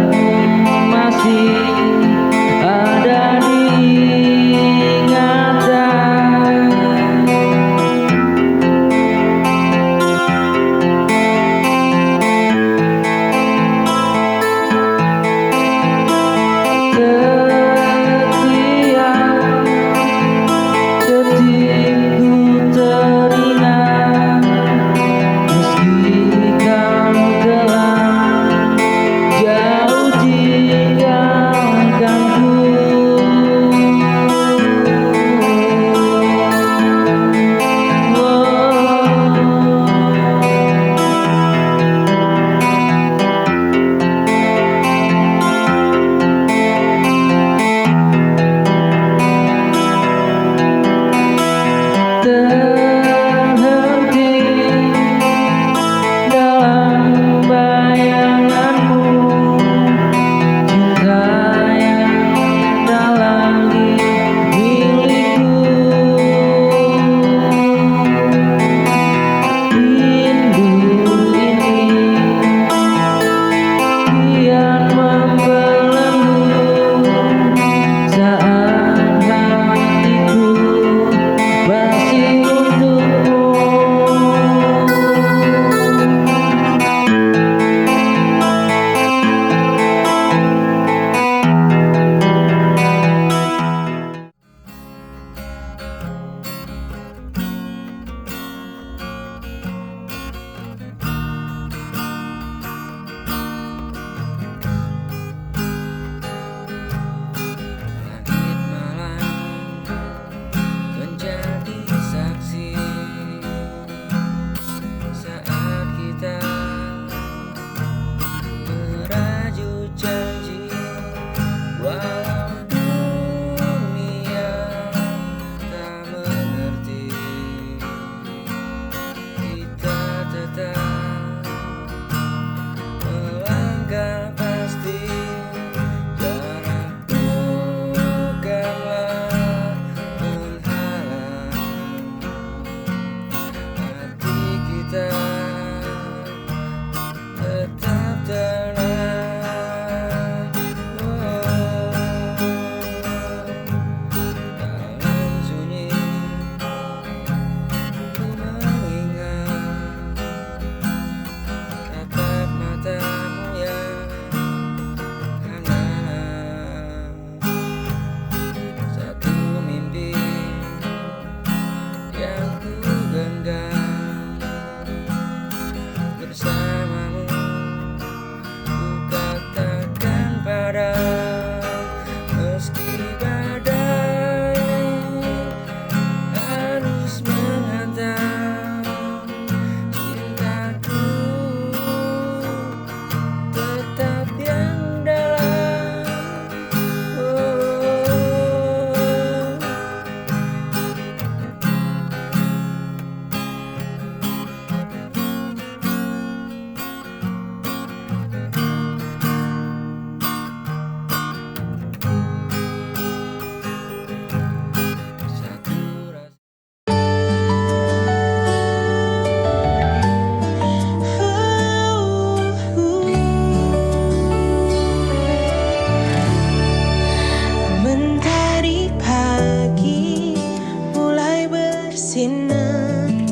sirine,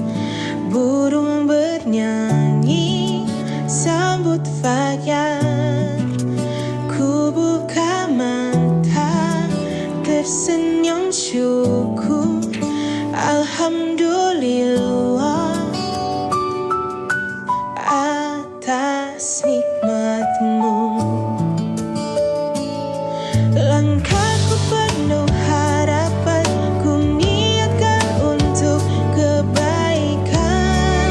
burung bernyanyi sambut fajar. Ku buka mata, tersenyum syukur, alhamdulillah atas nikmatmu. Langkahku penuh harapan, ku niatkan untuk kebaikan.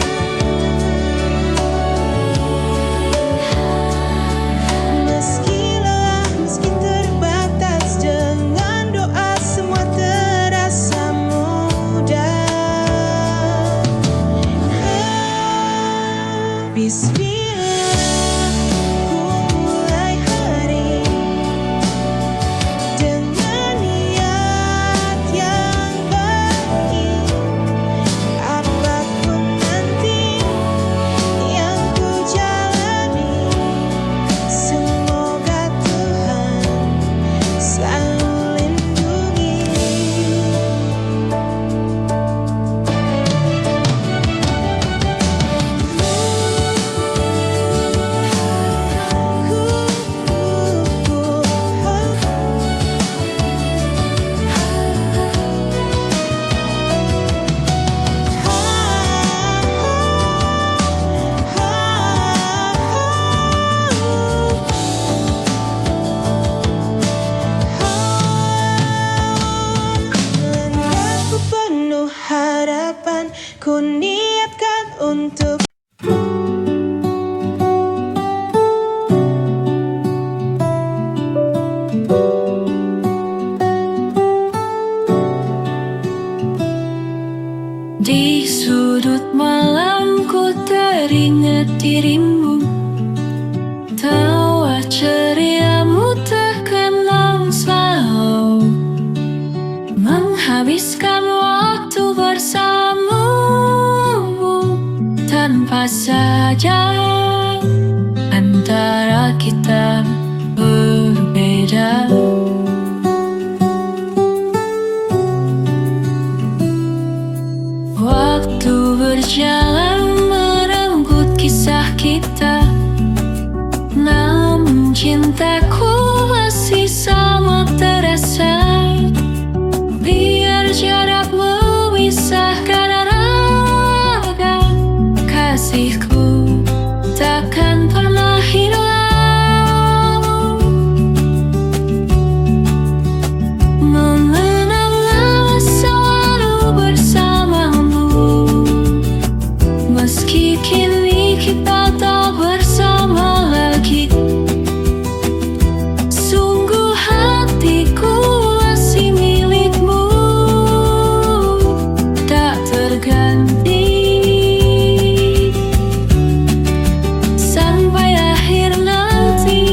Meski lelah, meski terbatas, dengan doa semua terasa mudah. Bismillah, ku mulai hari dengan niat yang baik. Apapun nanti yang ku jalani, semoga Tuhan selalu lindungi. Langkahku penuh harapan, ku niatkan untuk Di sudut malam ku teringat dirimu, tawa ceriamu terkenang selalu, menghabiskan waktu bersamamu. Tanpa saja antara kita berbeda. Waktu berjalan merenggut kisah kita, namun cintaku masih sama terasa. Biar jarak memisahkan raga, kasihku takkan pernah hilang. Mengenang selalu bersamamu, meski kini kita tak bersama lagi. Sungguh hatiku masih milikmu, tak terganti sampai akhir nanti.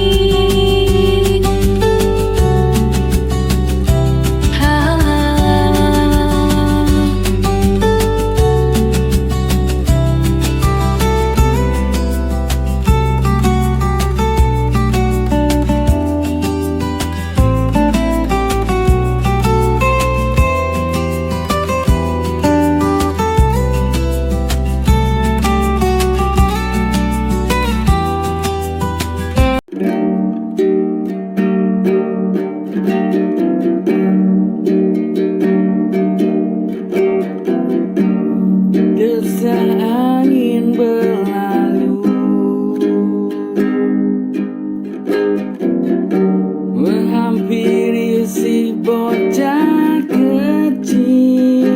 Desa angin berlalu, menghampiri si bocah kecil,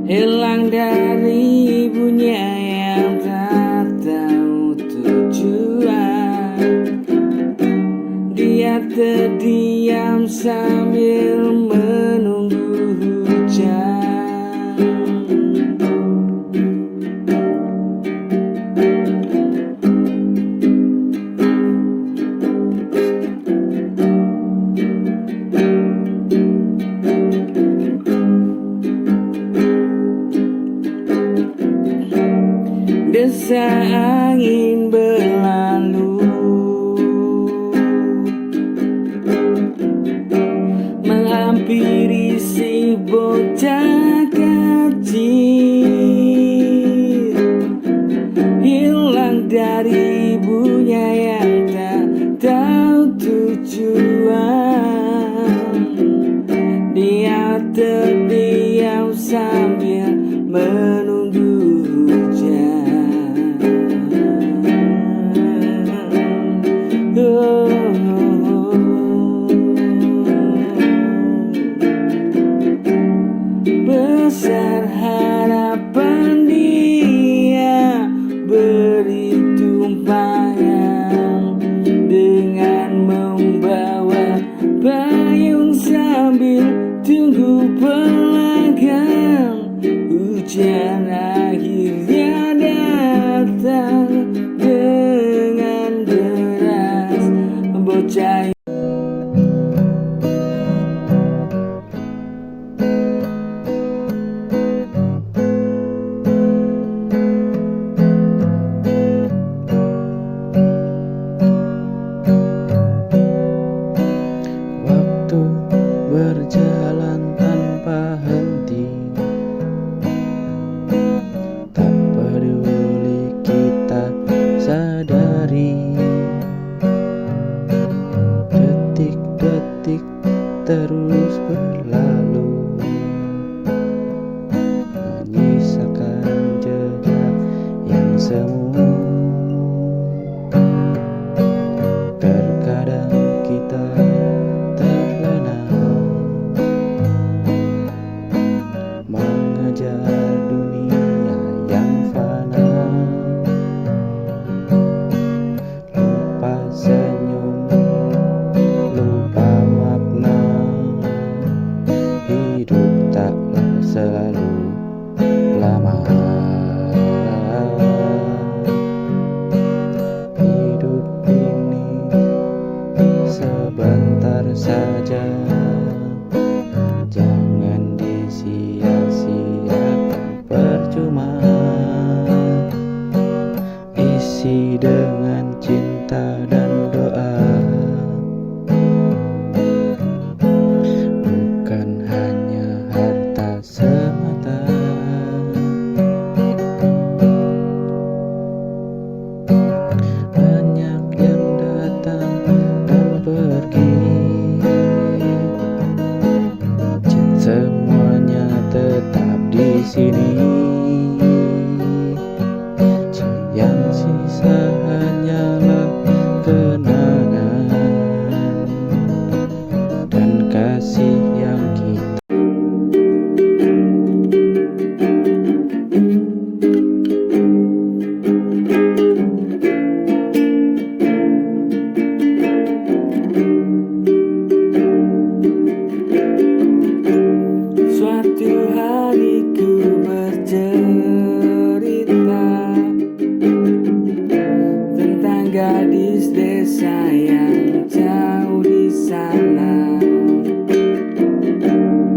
hilang dari ibunya yang tak tahu tujuan. Dia terdiam sambil menunggu hujan. Desa angin berlalu, menghampiri si bocah kecil hilang dari ibunya yang tak tahu tujuan. Dia terdiam sambil menunggu hujan. Besar harapan dia beri tumpangan dengan membawa payung sambil tunggu pelanggan. Hujan akhirnya datang dengan deras. Bocah waktu berjalan tanpa henti, tak peduli kita sadari. Detik-detik terus berlalu, menyisakan jejak yang semu. Terkadang kita terlena mengejar dunia yang fana, lupa senyum, lupa makna. Hidup taklah selalu lama. Hidup ini sebentar saja, jangan disia-siakan percuma. Isi dengan cinta dan doa, bukan hanya harta semata. Banyak yang datang dan pergi, semuanya tetap di sini. Yang sisa hanyalah kenangan dan kasih yang kita. Suatu hari ku bercerita tentang gadis desa yang jauh di sana.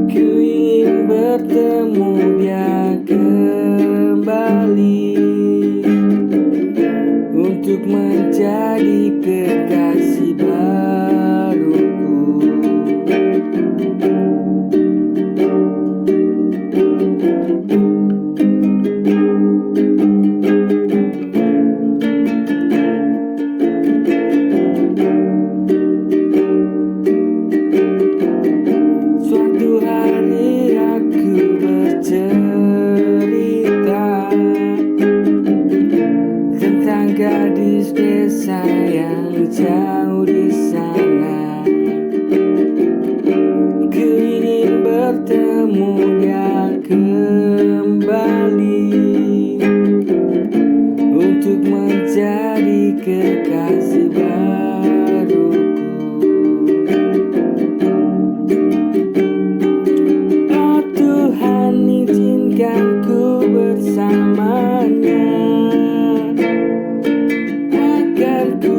Ku ingin bertemu dia kembali untuk menjadi kekasih baruku. Suatu hari aku bercerita tentang gadis desa yang jauh di sana. Ku ingin bertemu dia kembali untuk menjadi kekasih baruku. Oh Tuhan, izinkan ku bersamanya, akan ku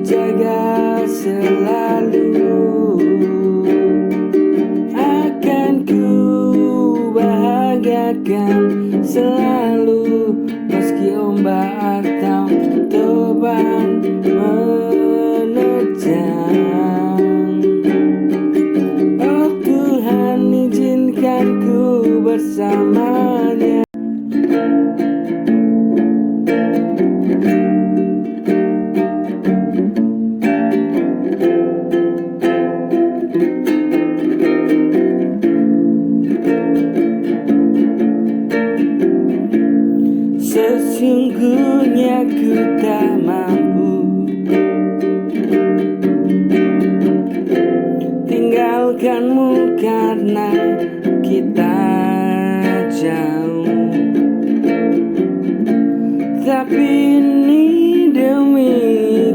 jaga selalu, akan ku bahagiakan selalu, meski ombak atau toban menerjang. Oh Tuhan, izin akan ku bersamanya. Sesungguhnya ku tak mampu tinggalkanmu karena kita jauh. Tapi ini demi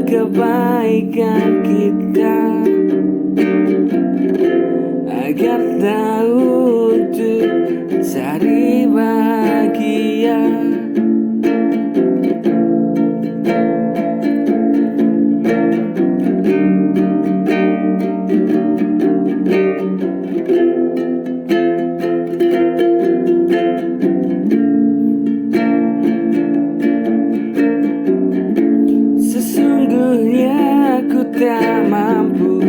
kebaikan kita, agar tahu untuk cari bahagia. Sesungguhnya aku tak mampu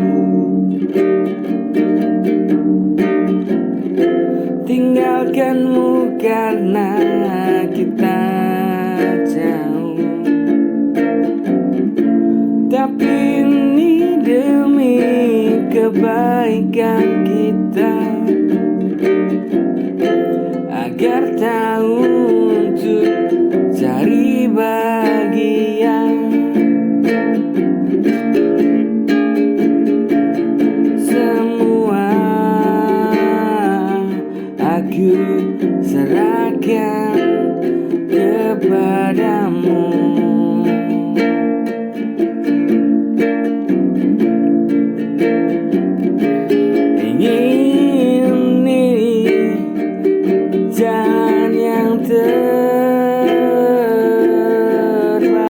tinggalkanmu karena kita jauh. Tapi ini demi kebaikan kita, agar tahu untuk cari bahagia. Semua aku serahkan kepadamu.